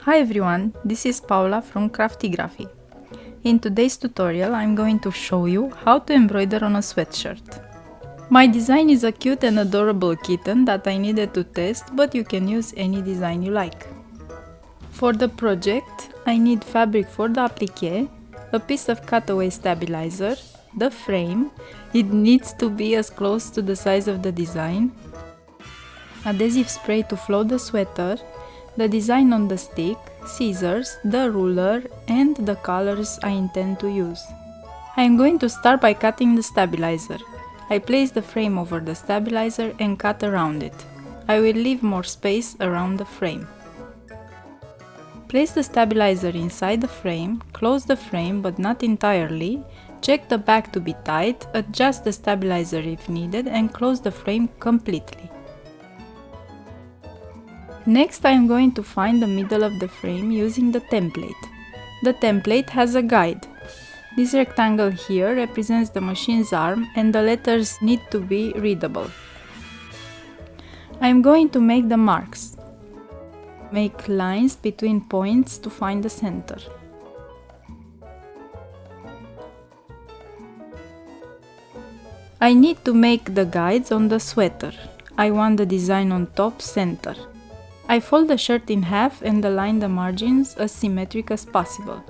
Hi everyone, this is Paula from Craftigraphy. In today's tutorial I'm going to show you how to embroider on a sweatshirt. My design is a cute and adorable kitten that I needed to test, but you can use any design you like. For the project I need fabric for the applique, a piece of cutaway stabilizer, the frame, it needs to be as close to the size of the design, adhesive spray to float the sweater, the design on the stick, scissors, the ruler and the colors I intend to use. I am going to start by cutting the stabilizer. I place the frame over the stabilizer and cut around it. I will leave more space around the frame. Place the stabilizer inside the frame, close the frame but not entirely, check the back to be tight, adjust the stabilizer if needed and close the frame completely. Next I am going to find the middle of the frame using the template. The template has a guide. This rectangle here represents the machine's arm and the letters need to be readable. I am going to make the marks. Make lines between points to find the center. I need to make the guides on the sweater. I want the design on top center. I fold the shirt in half and align the margins as symmetric as possible.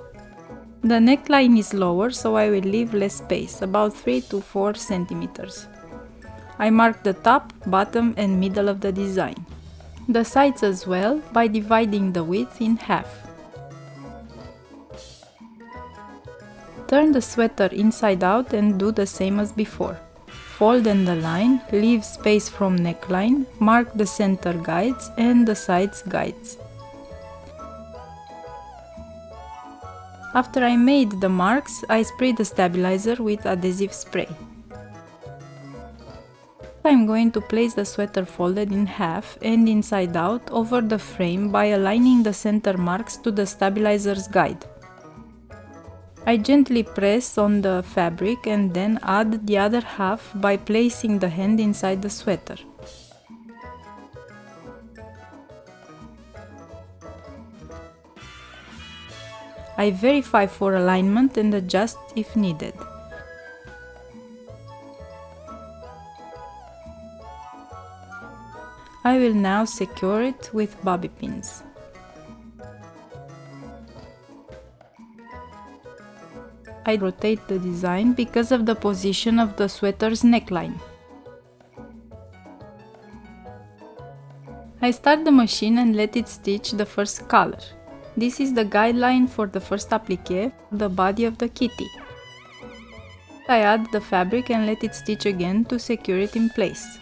The neckline is lower, so I will leave less space, about 3 to 4 centimeters. I mark the top, bottom and middle of the design. The sides as well, by dividing the width in half. Turn the sweater inside out and do the same as before. Fold and align, leave space from neckline, mark the center guides and the sides guides. After I made the marks, I spray the stabilizer with adhesive spray. I'm going to place the sweater folded in half and inside out over the frame by aligning the center marks to the stabilizer's guide. I gently press on the fabric and then add the other half by placing the hand inside the sweater. I verify for alignment and adjust if needed. I will now secure it with bobby pins. I rotate the design because of the position of the sweater's neckline. I start the machine and let it stitch the first color. This is the guideline for the first applique, the body of the kitty. I add the fabric and let it stitch again to secure it in place.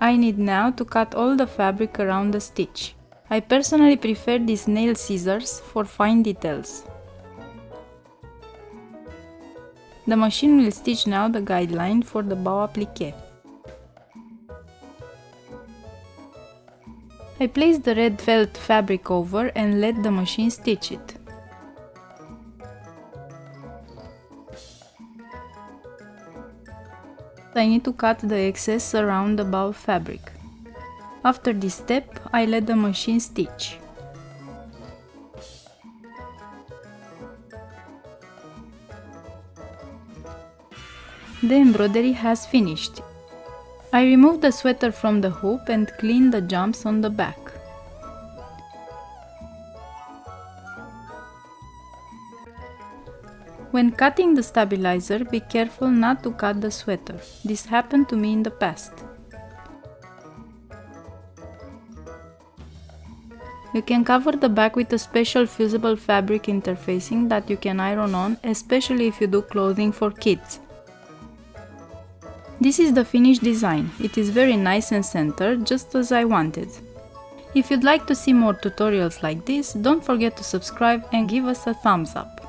I need now to cut all the fabric around the stitch. I personally prefer these nail scissors for fine details. The machine will stitch now the guideline for the bow applique. I place the red felt fabric over and let the machine stitch it. I need to cut the excess around the bow fabric. After this step, I let the machine stitch. The embroidery has finished. I remove the sweater from the hoop and clean the jumps on the back. When cutting the stabilizer, be careful not to cut the sweater. This happened to me in the past. You can cover the back with a special fusible fabric interfacing that you can iron on, especially if you do clothing for kids. This is the finished design. It is very nice and centered, just as I wanted. If you'd like to see more tutorials like this, don't forget to subscribe and give us a thumbs up.